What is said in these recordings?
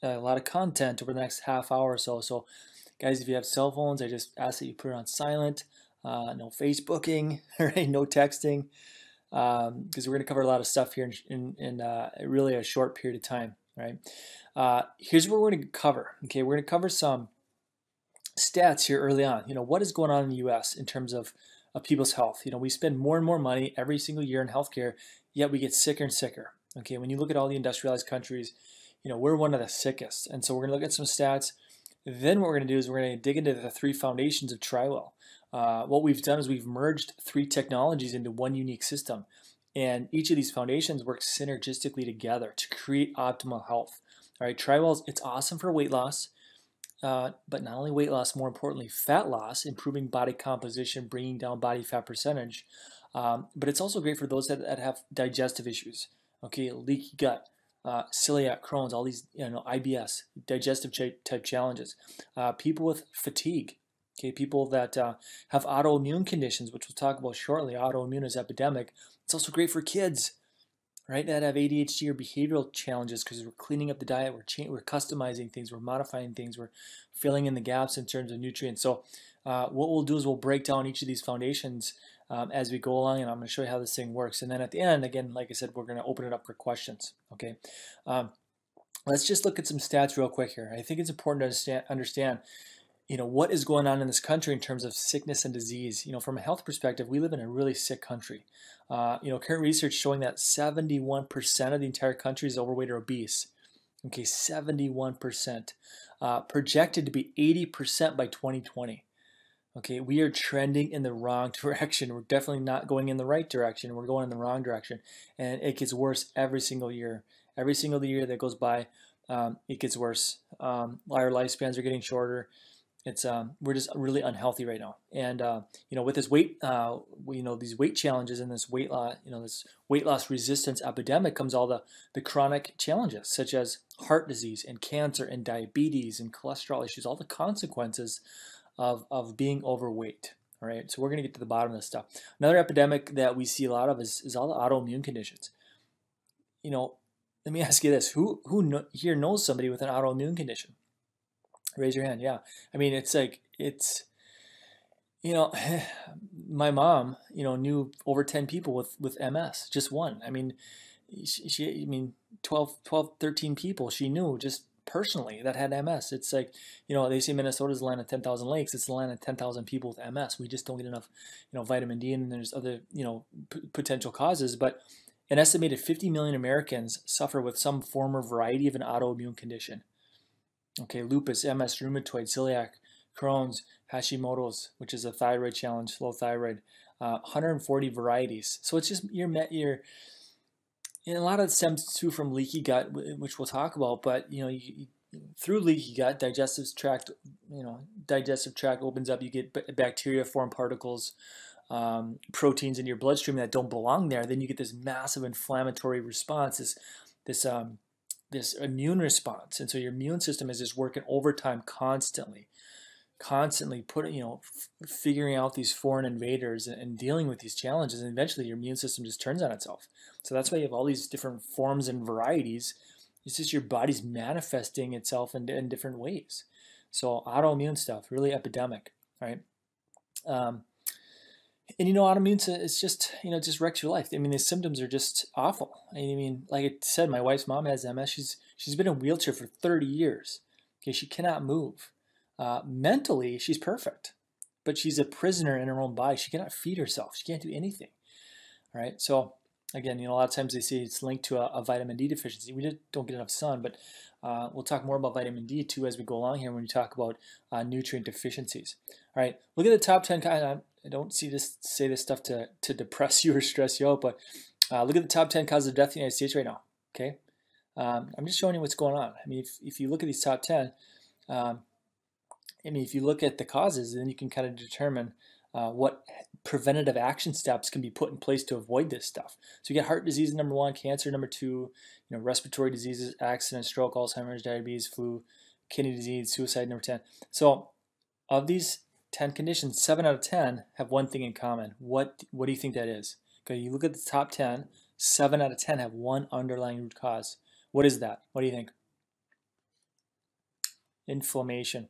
a lot of content over the next half hour or so. So, guys, if you have cell phones, I just ask that you put it on silent. No Facebooking, right? No texting, because we're going to cover a lot of stuff here in really a short period of time, right? Here's what we're going to cover. Okay, we're going to cover some stats here early on. What is going on in the U.S. in terms of people's health? We spend more and more money every single year in healthcare, yet we get sicker and sicker. Okay, when you look at all the industrialized countries, we're one of the sickest. And so we're going to look at some stats. Then what we're going to do is we're going to dig into the three foundations of TriWell. What we've done is we've merged three technologies into one unique system. And each of these foundations works synergistically together to create optimal health. All right, TriWell, it's awesome for weight loss. But not only weight loss, more importantly, fat loss, improving body composition, bringing down body fat percentage. But it's also great for those that have digestive issues, okay, leaky gut, celiac, Crohn's, all these, IBS, digestive type challenges. People with fatigue, okay, people that have autoimmune conditions, which we'll talk about shortly. Autoimmune is epidemic. It's also great for kids, right, that have ADHD or behavioral challenges, because we're cleaning up the diet, we're customizing things, we're modifying things, we're filling in the gaps in terms of nutrients. So what we'll do is we'll break down each of these foundations as we go along, and I'm going to show you how this thing works. And then at the end, again, like I said, we're going to open it up for questions. Okay, let's just look at some stats real quick here. I think it's important to understand what is going on in this country in terms of sickness and disease. From a health perspective, we live in a really sick country. Current research showing that 71% of the entire country is overweight or obese. Okay, 71%. Projected to be 80% by 2020. Okay, we are trending in the wrong direction. We're definitely not going in the right direction. We're going in the wrong direction. And it gets worse every single year. Every single year that goes by, it gets worse. Our lifespans are getting shorter. It's we're just really unhealthy right now, and with this weight, these weight challenges and this weight loss, this weight loss resistance epidemic comes all the chronic challenges such as heart disease and cancer and diabetes and cholesterol issues, all the consequences of being overweight. All right, so we're gonna get to the bottom of this stuff. Another epidemic that we see a lot of is all the autoimmune conditions. Let me ask you this: who here knows somebody with an autoimmune condition? Raise your hand. Yeah. I mean, you know, my mom, knew over 10 people with MS, just one. I mean, I mean, 13 people she knew just personally that had MS. It's like, they say Minnesota's the land of 10,000 lakes. It's the land of 10,000 people with MS. We just don't get enough, vitamin D, and there's other, potential causes. But an estimated 50 million Americans suffer with some form or variety of an autoimmune condition. Okay, lupus, MS, rheumatoid, celiac, Crohn's, Hashimoto's, which is a thyroid challenge, low thyroid, 140 varieties. So it's just and a lot of it stems too from leaky gut, which we'll talk about. But through leaky gut, digestive tract opens up. You get bacteria, foreign particles, proteins in your bloodstream that don't belong there. Then you get this massive inflammatory response. This immune response, and so your immune system is just working overtime constantly putting, figuring out these foreign invaders and dealing with these challenges, and eventually your immune system just turns on itself. So that's why you have all these different forms and varieties. It's just your body's manifesting itself in different ways. So autoimmune stuff, really epidemic, right? And autoimmune, it's just, it just wrecks your life. I mean, the symptoms are just awful. I mean, like I said, my wife's mom has MS. She's been in a wheelchair for 30 years. Okay, she cannot move. Mentally, she's perfect, but she's a prisoner in her own body. She cannot feed herself. She can't do anything. All right. So again, a lot of times they say it's linked to a vitamin D deficiency. We just don't get enough sun, but we'll talk more about vitamin D too as we go along here when we talk about nutrient deficiencies. All right. Look at the top 10. I don't say this stuff to depress you or stress you out, but look at the top 10 causes of death in the United States right now. Okay. I'm just showing you what's going on. I mean, if you look at these top 10, if you look at the causes, then you can kind of determine what preventative action steps can be put in place to avoid this stuff. So you get heart disease number 1, cancer number 2, respiratory diseases, accident, stroke, Alzheimer's, diabetes, flu, kidney disease, suicide number 10. So of these 10 conditions, 7 out of 10 have one thing in common. What do you think that is? Okay, you look at the top 10, 7 out of 10 have one underlying root cause. What is that? What do you think? inflammation.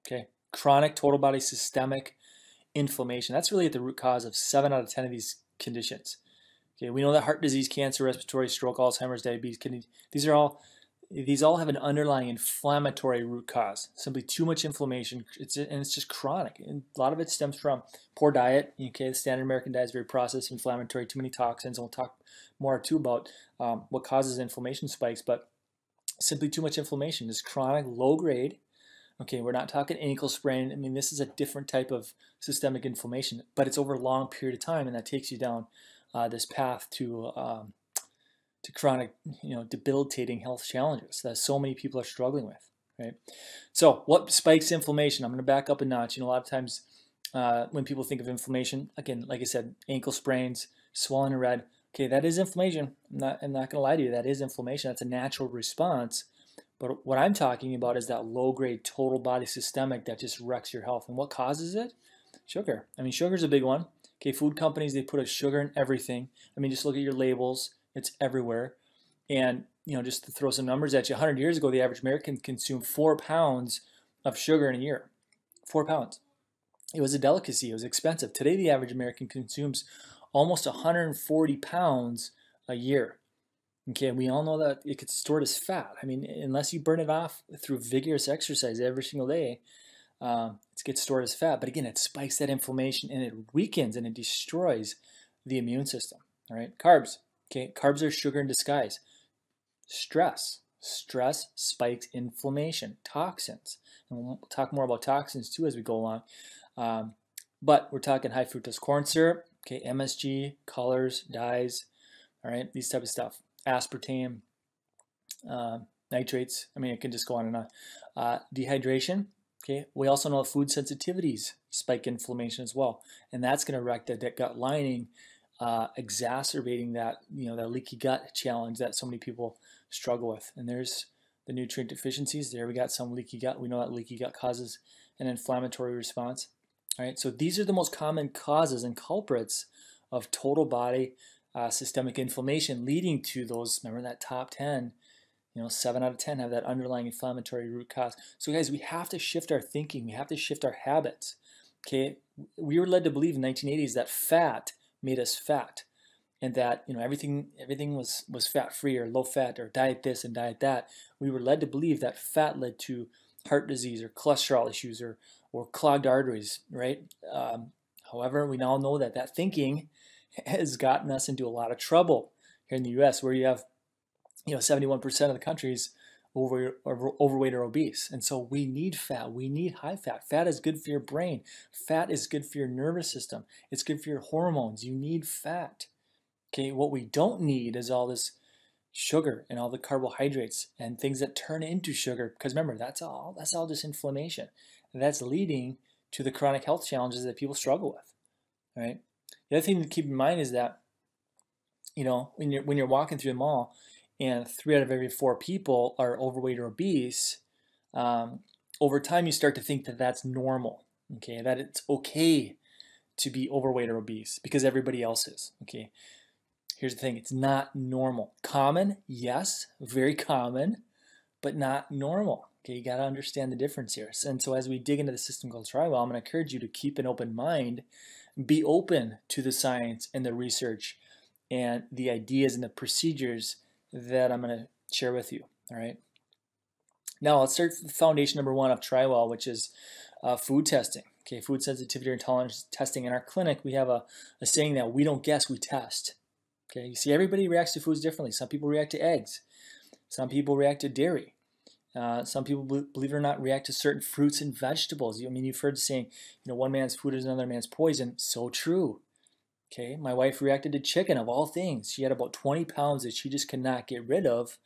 Okay, chronic total body systemic inflammation. That's really at the root cause of 7 out of 10 of these conditions. Okay, we know that heart disease, cancer, respiratory, stroke, Alzheimer's, diabetes, kidney, these all have an underlying inflammatory root cause. Simply too much inflammation, and it's just chronic. And a lot of it stems from poor diet. Okay, the standard American diet is very processed, inflammatory, too many toxins. And we'll talk more too about what causes inflammation spikes, but simply too much inflammation is chronic, low grade. Okay, we're not talking ankle sprain. I mean, this is a different type of systemic inflammation, but it's over a long period of time, and that takes you down this path to chronic, debilitating health challenges that so many people are struggling with, right? So what spikes inflammation? I'm going to back up a notch. A lot of times when people think of inflammation, again, like I said, ankle sprains, swollen and red, okay, that is inflammation. I'm not going to lie to you. That is inflammation. That's a natural response. But what I'm talking about is that low-grade total body systemic that just wrecks your health. And what causes it? Sugar. I mean, sugar's a big one. Okay, food companies, they put a sugar in everything. I mean, just look at your labels. It's everywhere. And, just to throw some numbers at you, 100 years ago, the average American consumed 4 pounds of sugar in a year. 4 pounds. It was a delicacy. It was expensive. Today, the average American consumes almost 140 pounds a year. Okay, we all know that it gets stored as fat. I mean, unless you burn it off through vigorous exercise every single day, it gets stored as fat. But again, it spikes that inflammation and it weakens and it destroys the immune system. All right, carbs. Okay, carbs are sugar in disguise. Stress spikes inflammation. Toxins, and we'll talk more about toxins too as we go along. But we're talking high fructose corn syrup. Okay, MSG, colors, dyes. All right, these type of stuff. Aspartame, nitrates. I mean, it can just go on and on. Dehydration. Okay, we also know food sensitivities spike inflammation as well, and that's going to wreck that gut lining, exacerbating that that leaky gut challenge that so many people struggle with. And there's the nutrient deficiencies. There we got some leaky gut. We know that leaky gut causes an inflammatory response. All right, so these are the most common causes and culprits of total body systemic inflammation, leading to those. Remember that top 10. 7 out of 10 have that underlying inflammatory root cause. So guys, we have to shift our thinking. We have to shift our habits. Okay, we were led to believe in the 1980s that fat made us fat, and that everything was fat free or low fat or diet this and diet that. We were led to believe that fat led to heart disease or cholesterol issues or clogged arteries, right? However, we now know that thinking has gotten us into a lot of trouble here in the U.S., where you have 71% of the country's overweight or obese. And so we need fat. We need high fat. Fat is good for your brain. Fat is good for your nervous system. It's good for your hormones. You need fat. Okay, what we don't need is all this sugar and all the carbohydrates and things that turn into sugar, because remember, that's all just inflammation. And that's leading to the chronic health challenges that people struggle with. All right. The other thing to keep in mind is that when you're walking through the mall and 3 out of every 4 people are overweight or obese, over time you start to think that that's normal. Okay, that it's okay to be overweight or obese because everybody else is. Okay, here's the thing: it's not normal. Common, yes, very common, but not normal. Okay, you got to understand the difference here. And so as we dig into the system called Thyroid, I'm going to encourage you to keep an open mind, be open to the science and the research and the ideas and the procedures that I'm going to share with you. All right. Now let's start with foundation number 1 of Thyroid, which is food testing. Okay, food sensitivity or tolerance testing. In our clinic, we have a saying that we don't guess, we test. Okay, you see, everybody reacts to foods differently. Some people react to eggs. Some people react to dairy. Some people, believe it or not, react to certain fruits and vegetables. I mean, you've heard the saying, one man's food is another man's poison. So true. Okay, my wife reacted to chicken, of all things. She had about 20 pounds that she just could not get rid of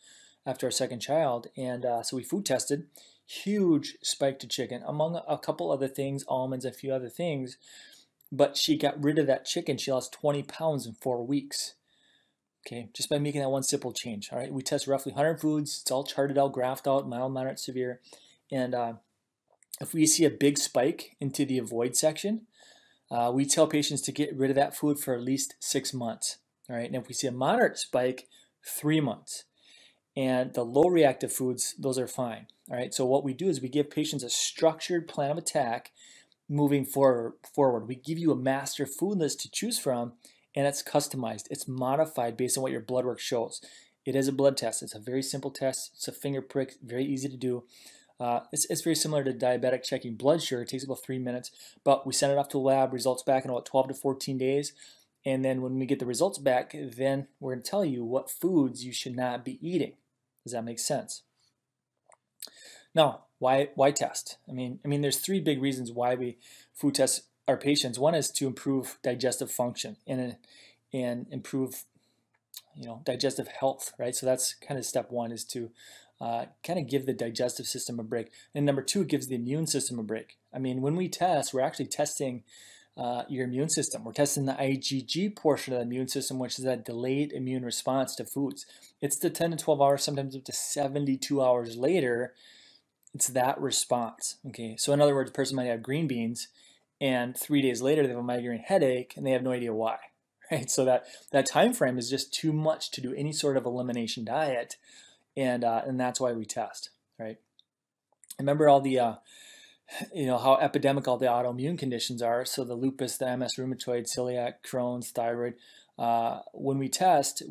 after our second child. And so we food tested. Huge spike to chicken, among a couple other things, almonds, a few other things. But she got rid of that chicken. She lost 20 pounds in 4 weeks. Okay, just by making that one simple change. All right, we test roughly 100 foods. It's all charted out, graphed out, mild, moderate, severe. And if we see a big spike into the avoid section, we tell patients to get rid of that food for at least 6 months. All right, and if we see a moderate spike, 3 months. And the low reactive foods, those are fine. All right, so what we do is we give patients a structured plan of attack moving forward. We give you a master food list to choose from, and it's customized. It's modified based on what your blood work shows. It is a blood test. It's a very simple test. It's a finger prick, very easy to do. It's very similar to diabetic checking blood sugar. It takes about 3 minutes, but we send it off to the lab, results back in about 12 to 14 days. And then when we get the results back, then we're going to tell you what foods you should not be eating. Does that make sense? Now, why test? I mean, there's 3 big reasons why we food test our patients. One is to improve digestive function and improve, digestive health, right? So that's kind of step 1, is to kind of give the digestive system a break. And number 2, it gives the immune system a break. I mean, when we test, we're actually testing your immune system. We're testing the IgG portion of the immune system, which is that delayed immune response to foods. It's the 10 to 12 hours, sometimes up to 72 hours later. It's that response. Okay, so in other words, a person might have green beans, and 3 days later they have a migraine headache, and they have no idea why. Right? So that time frame is just too much to do any sort of elimination diet, and that's why we test. Right? Remember all the how epidemic all the autoimmune conditions are. So the lupus, the MS rheumatoid, celiac, Crohn's, thyroid. When we test,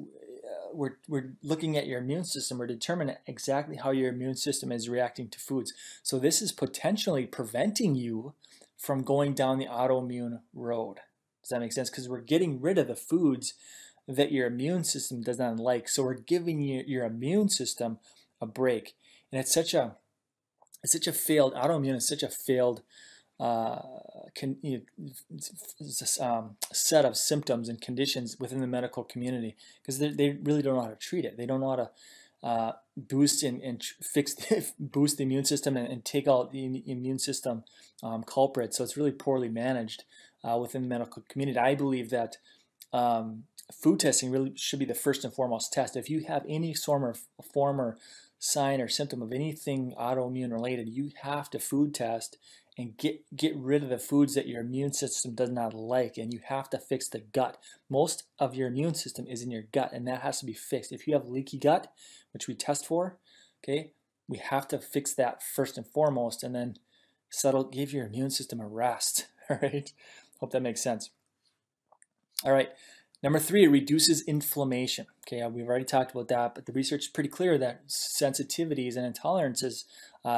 we're looking at your immune system. We're determining exactly how your immune system is reacting to foods. So this is potentially preventing you from going down the autoimmune road. Does that make sense? Because we're getting rid of the foods that your immune system does not like. So we're giving your immune system a break. And it's such a failed, autoimmune is such a failed set of symptoms and conditions within the medical community, because they really don't know how to treat it. They don't know how to boost and fix boost the immune system and take out the immune system culprits. So it's really poorly managed within the medical community. I believe that food testing really should be the first and foremost test. If you have any form or sign or symptom of anything autoimmune related, you have to food test and get rid of the foods that your immune system does not like, and you have to fix the gut. Most of your immune system is in your gut, and that has to be fixed. If you have leaky gut, which we test for, okay, we have to fix that first and foremost, and then give your immune system a rest. All right, hope that makes sense. All right. Number 3, it reduces inflammation. Okay, we've already talked about that, but the research is pretty clear that sensitivities and intolerances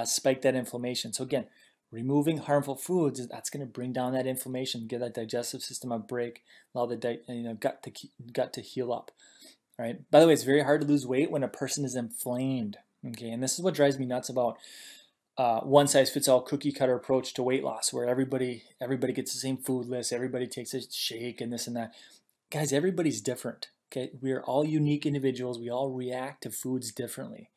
spike that inflammation. So again, removing harmful foods, that's going to bring down that inflammation, give that digestive system a break, allow the gut to heal up. All right. By the way, it's very hard to lose weight when a person is inflamed. Okay, and this is what drives me nuts about one size fits all cookie cutter approach to weight loss, where everybody gets the same food list, everybody takes a shake and this and that. Guys, everybody's different. Okay, we are all unique individuals. We all react to foods differently.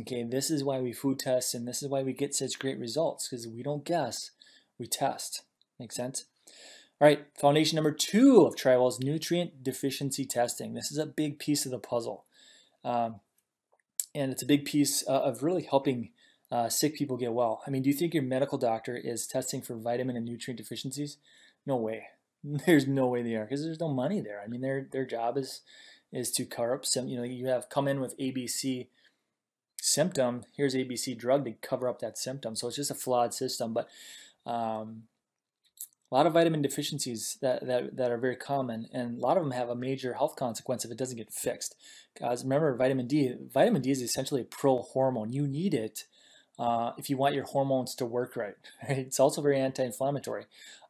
Okay, this is why we food test, and this is why we get such great results, because we don't guess, we test. Make sense? All right, foundation number 2 of TriWell is nutrient deficiency testing. This is a big piece of the puzzle, and it's a big piece of really helping sick people get well. I mean, do you think your medical doctor is testing for vitamin and nutrient deficiencies? No way. There's no way they are, because there's no money there. I mean, their job is to cover up some. You have come in with ABC symptom. Here's ABC drug to cover up that symptom. So it's just a flawed system. But a lot of vitamin deficiencies that are very common, and a lot of them have a major health consequence if it doesn't get fixed. Guys, remember vitamin D. Vitamin D is essentially a pro-hormone. You need it if you want your hormones to work right. It's also very anti-inflammatory.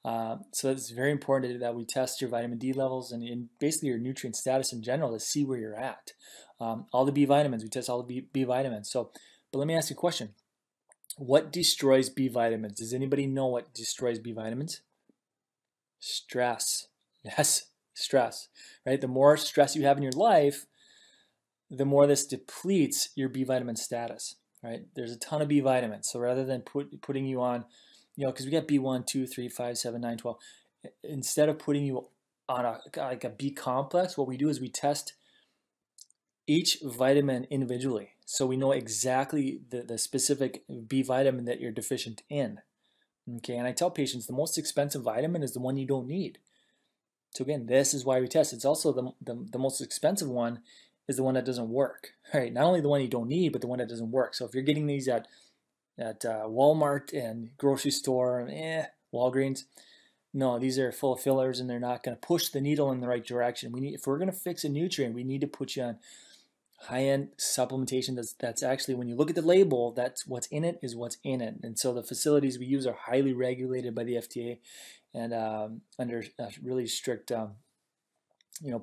So it's very important that we test your vitamin D levels and basically your nutrient status in general to see where you're at. All the B vitamins, we test all the B vitamins. But let me ask you a question. What destroys B vitamins? Does anybody know what destroys B vitamins? Stress. Yes, stress. Right? The more stress you have in your life, the more this depletes your B vitamin status. Right? There's a ton of B vitamins. So rather than putting you on, because we got B1, 2, 3, 5, 7, 9, 12. Instead of putting you on a B complex, what we do is we test each vitamin individually. So we know exactly the specific B vitamin that you're deficient in. Okay, and I tell patients the most expensive vitamin is the one you don't need. So again, this is why we test. It's also the most expensive one is the one that doesn't work. Right? Not only the one you don't need, but the one that doesn't work. So if you're getting these at Walmart and grocery store and Walgreens. No, these are full of fillers and they're not going to push the needle in the right direction. If we're going to fix a nutrient, we need to put you on high-end supplementation. That's actually, when you look at the label, that's what's in it is what's in it. And so the facilities we use are highly regulated by the FDA and under really strict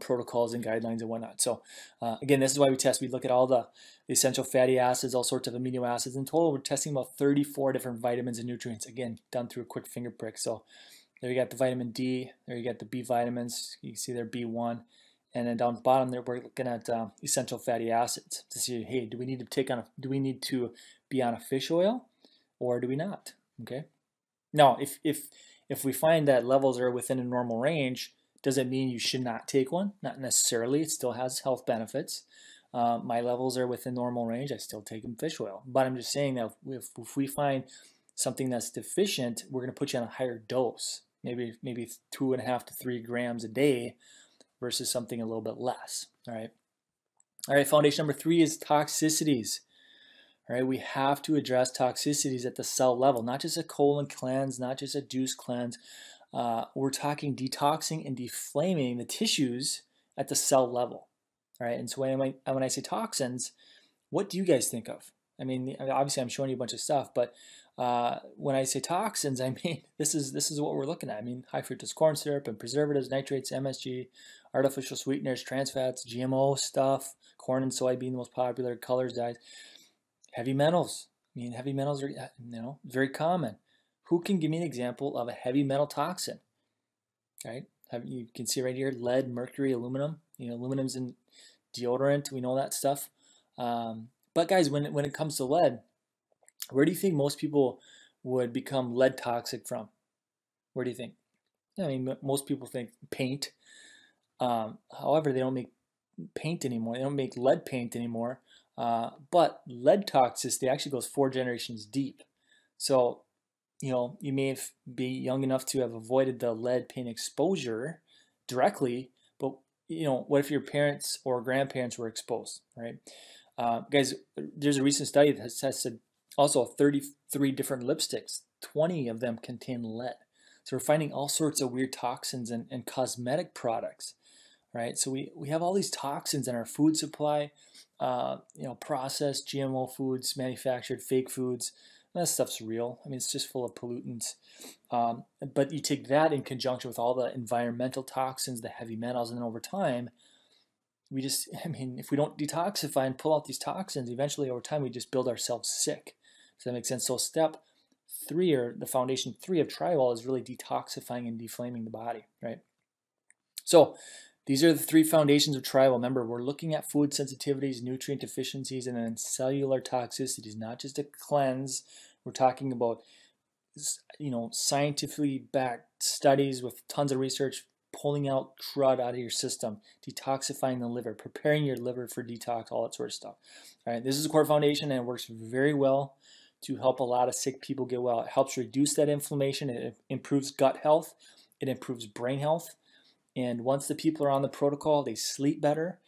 protocols and guidelines and whatnot. So again, this is why we test. We look at all the essential fatty acids, all sorts of amino acids. In total, we're testing about 34 different vitamins and nutrients, again, done through a quick finger prick. So there you got the vitamin D, there you got the B vitamins, you can see there B1, and then down the bottom there we're looking at essential fatty acids to see, hey, do we need to be on a fish oil or do we not? Okay. Now, if we find that levels are within a normal range, does it mean you should not take one? Not necessarily. It still has health benefits. My levels are within normal range. I still take fish oil. But I'm just saying that if we find something that's deficient, we're going to put you on a higher dose, maybe 2.5 to 3 grams a day versus something a little bit less. All right. Foundation number 3 is toxicities. All right, we have to address toxicities at the cell level, not just a colon cleanse, not just a juice cleanse. We're talking detoxing and deflaming the tissues at the cell level. All right, and so when I say toxins, what do you guys think of? I mean, obviously I'm showing you a bunch of stuff, but when I say toxins, I mean this is what we're looking at. I mean high fructose corn syrup and preservatives, nitrates, MSG, artificial sweeteners, trans fats, GMO stuff, corn and soy being the most popular, colors, dyes, heavy metals. I mean, heavy metals are very common. Who can give me an example of a heavy metal toxin? Right? You can see right here, lead, mercury, aluminum. Aluminum's in deodorant. We know that stuff. But guys, when it comes to lead, where do you think most people would become lead toxic from? Where do you think? I mean, most people think paint. However, they don't make paint anymore. They don't make lead paint anymore. But lead toxicity actually goes 4 generations deep. So, you may be young enough to have avoided the lead paint exposure directly, but what if your parents or grandparents were exposed, right? Guys, there's a recent study that has tested also 33 different lipsticks. 20 of them contain lead. So we're finding all sorts of weird toxins and cosmetic products, right? So we have all these toxins in our food supply, processed GMO foods, manufactured fake foods. That stuff's real. I mean, it's just full of pollutants. But you take that in conjunction with all the environmental toxins, the heavy metals, and then over time, if we don't detoxify and pull out these toxins, eventually over time, we just build ourselves sick. Does that make sense? So step 3, or the foundation 3 of Thyroid, is really detoxifying and deflaming the body, right? So these are the 3 foundations of Thyroid. Remember, we're looking at food sensitivities, nutrient deficiencies, and then cellular toxicities, not just a cleanse. We're talking about, scientifically backed studies with tons of research, pulling out crud out of your system, detoxifying the liver, preparing your liver for detox, all that sort of stuff. All right, this is a core foundation, and it works very well to help a lot of sick people get well. It helps reduce that inflammation. It improves gut health. It improves brain health. And once the people are on the protocol, they sleep better,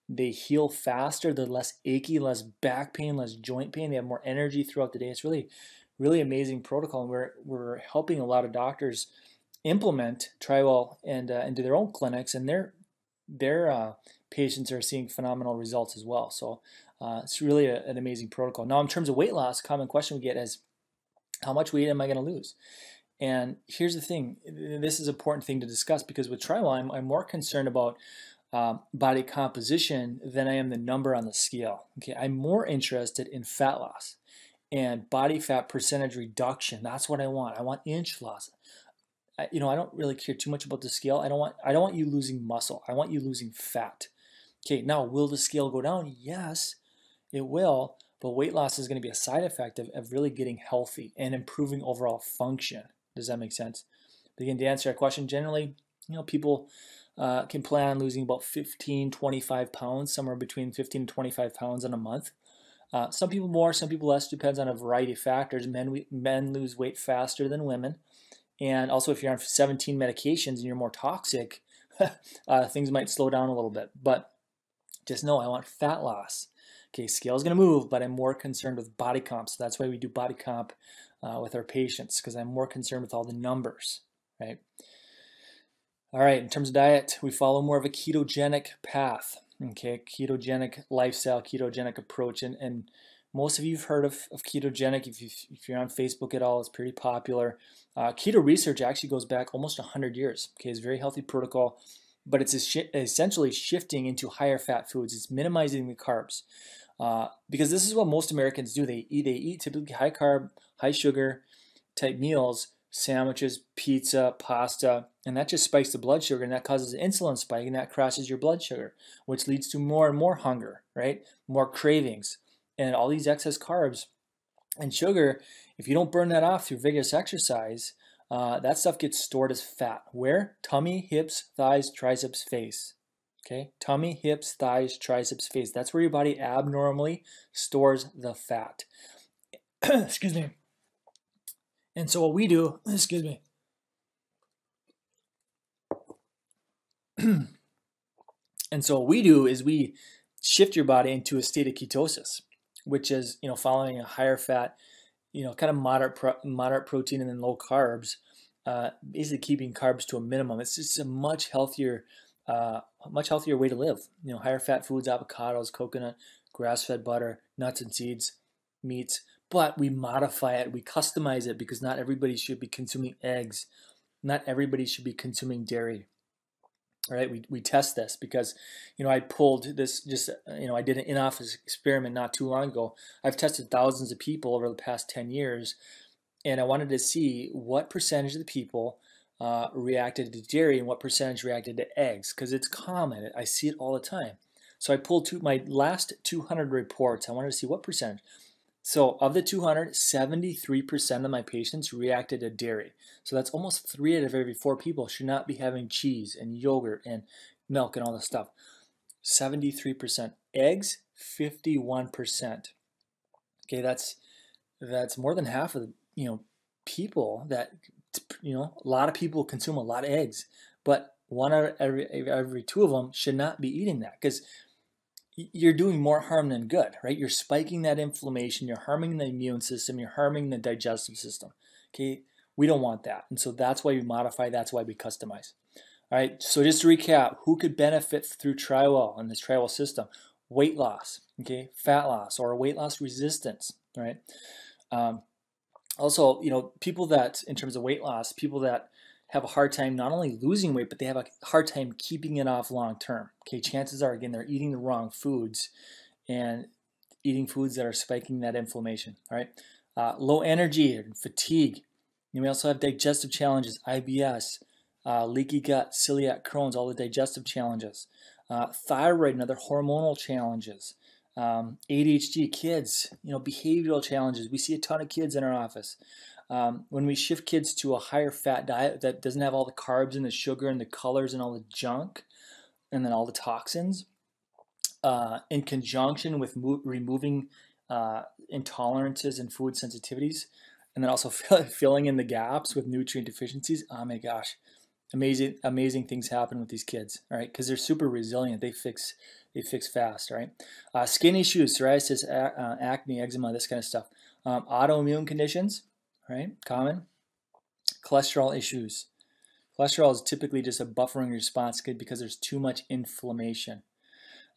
they heal faster, they're less achy, less back pain, less joint pain, they have more energy throughout the day. It's really, really amazing protocol, and we're helping a lot of doctors implement Thyroid and into their own clinics, and their patients are seeing phenomenal results as well. So it's really an amazing protocol. Now, in terms of weight loss, a common question we get is, how much weight am I going to lose? And here's the thing, this is an important thing to discuss, because with Thyroid, I'm more concerned about body composition than I am the number on the scale. Okay, I'm more interested in fat loss and body fat percentage reduction. That's what I want. I want inch loss. I don't really care too much about the scale. I don't want you losing muscle. I want you losing fat. Okay, now will the scale go down? Yes, it will. But weight loss is going to be a side effect of really getting healthy and improving overall function. Does that make sense? But again, to answer that question, generally, people can plan on losing about 15, 25 pounds, somewhere between 15 and 25 pounds in a month. Some people more, some people less, depends on a variety of factors. Men lose weight faster than women. And also, if you're on 17 medications and you're more toxic, things might slow down a little bit. But just know, I want fat loss. Okay, scale is going to move, but I'm more concerned with body comp. So that's why we do body comp with our patients, because I'm more concerned with all the numbers, right? All right, in terms of diet, we follow more of a ketogenic path, okay? Ketogenic lifestyle, ketogenic approach. And most of you have heard of ketogenic. If you're on Facebook at all, it's pretty popular. Keto research actually goes back almost 100 years. Okay, it's a very healthy protocol, but it's essentially shifting into higher fat foods. It's minimizing the carbs. Because this is what most Americans do. They eat typically high carb, high sugar type meals, sandwiches, pizza, pasta, and that just spikes the blood sugar, and that causes an insulin spike, and that crashes your blood sugar, which leads to more and more hunger, right? More cravings, and all these excess carbs and sugar. If you don't burn that off through vigorous exercise, that stuff gets stored as fat. Where? Tummy, hips, thighs, triceps, face. Okay, tummy, hips, thighs, triceps, face. That's where your body abnormally stores the fat. Excuse me. And so what we do, excuse me. And so what we do is we shift your body into a state of ketosis, which is, following a higher fat, kind of moderate protein and then low carbs, basically keeping carbs to a minimum. It's just a much healthier way to live. Higher fat foods, avocados, coconut, grass-fed butter, nuts and seeds, meats. But we modify it, we customize it, because not everybody should be consuming eggs. Not everybody should be consuming dairy. All right, we test this because, I pulled this I did an in-office experiment not too long ago. I've tested thousands of people over the past 10 years, and I wanted to see what percentage of the people reacted to dairy and what percentage reacted to eggs, because it's common. I see it all the time. So I pulled my last 200 reports. I wanted to see what percentage. So of the 200, 73% of my patients reacted to dairy. So that's almost 3 out of every 4 people should not be having cheese and yogurt and milk and all this stuff. 73%. Eggs, 51%. Okay, that's more than half of the people that a lot of people consume a lot of eggs, but 1 out of every 2 of them should not be eating that, because you're doing more harm than good, right? You're spiking that inflammation, you're harming the immune system, you're harming the digestive system. Okay, we don't want that, and so that's why we modify, that's why we customize. All right, so just to recap, who could benefit through TriWell and this TriWell system? Weight loss, okay, fat loss, or weight loss resistance, right? Also, people that, in terms of weight loss, people that have a hard time not only losing weight, but they have a hard time keeping it off long term. Okay, chances are, again, they're eating the wrong foods and eating foods that are spiking that inflammation. All right, low energy and fatigue. We also have digestive challenges, IBS, leaky gut, celiac, Crohn's, all the digestive challenges. Thyroid and other hormonal challenges. ADHD, kids, behavioral challenges. We see a ton of kids in our office. When we shift kids to a higher fat diet that doesn't have all the carbs and the sugar and the colors and all the junk and then all the toxins, in conjunction with removing intolerances and food sensitivities, and then also filling in the gaps with nutrient deficiencies, oh my gosh, amazing things happen with these kids, all right? Because they're super resilient. They fix fast, right? Skin issues, psoriasis, acne, eczema, this kind of stuff. Autoimmune conditions, right? Common. Cholesterol issues. Cholesterol is typically just a buffering response because there's too much inflammation.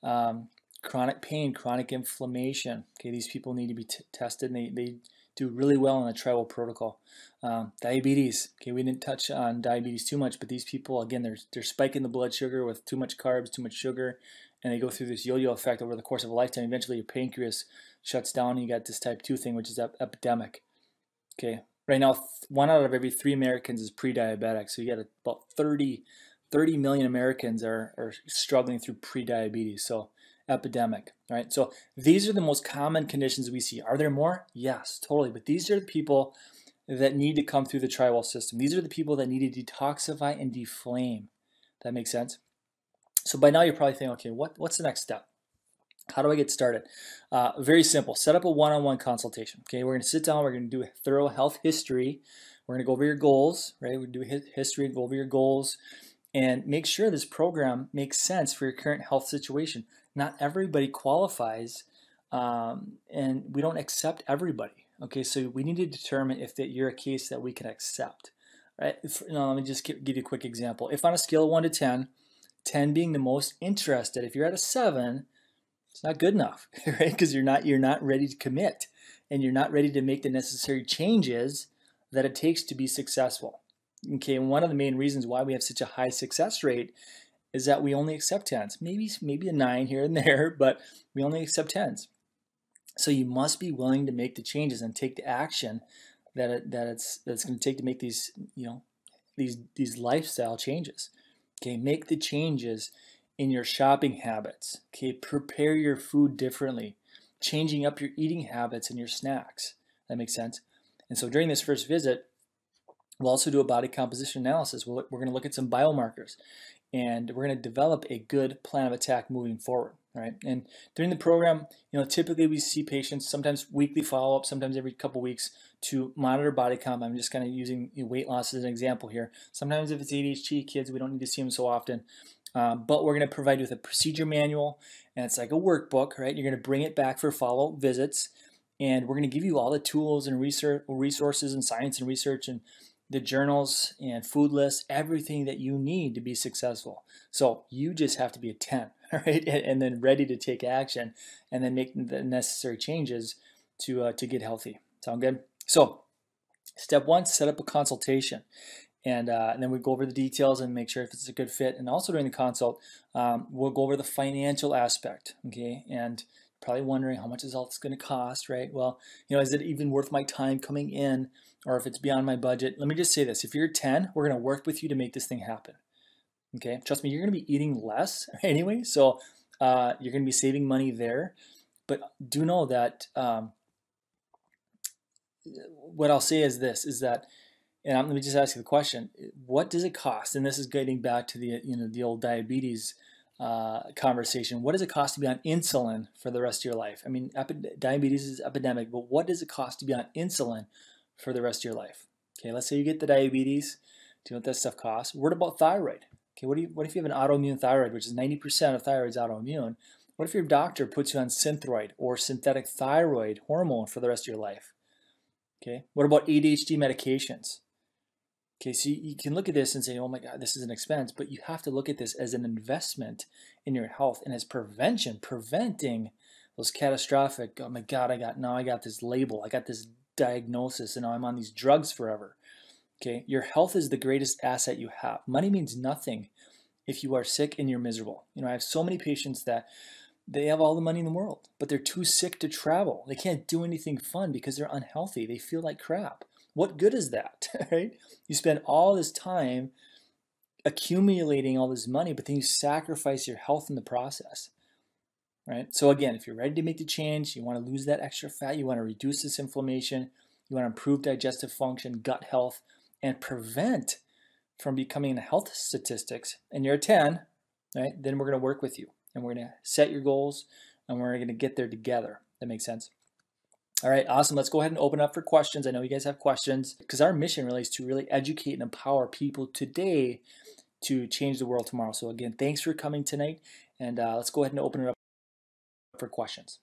Chronic pain, chronic inflammation. Okay, these people need to be tested, and they do really well in the TriWell protocol. Diabetes. Okay, we didn't touch on diabetes too much, but these people, again, they're spiking the blood sugar with too much carbs, too much sugar, and they go through this yo-yo effect over the course of a lifetime. Eventually, your pancreas shuts down, and you got this type 2 thing, which is epidemic. Okay, right now, 1 out of every 3 Americans is pre-diabetic, so you got about 30 million Americans are struggling through pre-diabetes, so epidemic, right? So these are the most common conditions we see. Are there more? Yes, totally, but these are the people that need to come through the TriWell system. These are the people that need to detoxify and deflame. That makes sense? So by now you're probably thinking, okay, what's the next step? How do I get started? Very simple. Set up a one-on-one consultation. Okay, we're going to sit down. We're going to do a thorough health history. We're going to go over your goals, right? We're going to do a history, go over your goals, and make sure this program makes sense for your current health situation. Not everybody qualifies and we don't accept everybody. Okay, so we need to determine if that you're a case that we can accept. Right? Let me just give you a quick example. If on a scale of 1 to 10, 10 being the most interested, if you're at a 7, it's not good enough, right? Because you're not ready to commit, and you're not ready to make the necessary changes that it takes to be successful. Okay, and one of the main reasons why we have such a high success rate is that we only accept 10s. Maybe a 9 here and there, but we only accept 10s. So you must be willing to make the changes and take the action that's going to take to make these these lifestyle changes. Okay, make the changes in your shopping habits. Okay, prepare your food differently, changing up your eating habits and your snacks. That makes sense. And so during this first visit, we'll also do a body composition analysis. We're going to look at some biomarkers, and we're going to develop a good plan of attack moving forward. Right? And during the program, typically we see patients, sometimes weekly follow-up, sometimes every couple weeks, to monitor body comp. I'm just kind of using weight loss as an example here. Sometimes if it's ADHD kids, we don't need to see them so often. But we're going to provide you with a procedure manual, and it's like a workbook, right? You're going to bring it back for follow-up visits, and we're going to give you all the tools and resources and science and research and the journals and food lists, everything that you need to be successful. So you just have to be a 10, right? And then ready to take action, and then make the necessary changes to get healthy. Sound good? So step 1, set up a consultation. And then we go over the details and make sure if it's a good fit. And also during the consult, we'll go over the financial aspect, okay? And probably wondering how much is all this going to cost, right? Well, is it even worth my time coming in, or if it's beyond my budget? Let me just say this. If you're 10, we're going to work with you to make this thing happen, okay? Trust me, you're going to be eating less anyway, so you're going to be saving money there. But do know that what I'll say is this, is that, and let me just ask you the question: what does it cost? And this is getting back to the old diabetes conversation. What does it cost to be on insulin for the rest of your life? I mean, diabetes is epidemic, but what does it cost to be on insulin for the rest of your life? Okay, let's say you get the diabetes. Do you know what that stuff costs? What about thyroid? Okay, what if you have an autoimmune thyroid, which is 90% of thyroid is autoimmune? What if your doctor puts you on Synthroid or synthetic thyroid hormone for the rest of your life? Okay, what about ADHD medications? Okay, so you can look at this and say, oh my God, this is an expense, but you have to look at this as an investment in your health and as preventing those catastrophic, oh my God, I got this label, I got this diagnosis, and now I'm on these drugs forever. Okay, your health is the greatest asset you have. Money means nothing if you are sick and you're miserable. I have so many patients that they have all the money in the world, but they're too sick to travel. They can't do anything fun because they're unhealthy. They feel like crap. What good is that, right? You spend all this time accumulating all this money, but then you sacrifice your health in the process, right? So again, if you're ready to make the change, you want to lose that extra fat, you want to reduce this inflammation, you want to improve digestive function, gut health, and prevent from becoming the health statistics, and you're a 10, right? Then we're going to work with you, and we're going to set your goals, and we're going to get there together. That makes sense? All right, awesome. Let's go ahead and open up for questions. I know you guys have questions, because our mission really is to really educate and empower people today to change the world tomorrow. So again, thanks for coming tonight, and let's go ahead and open it up for questions.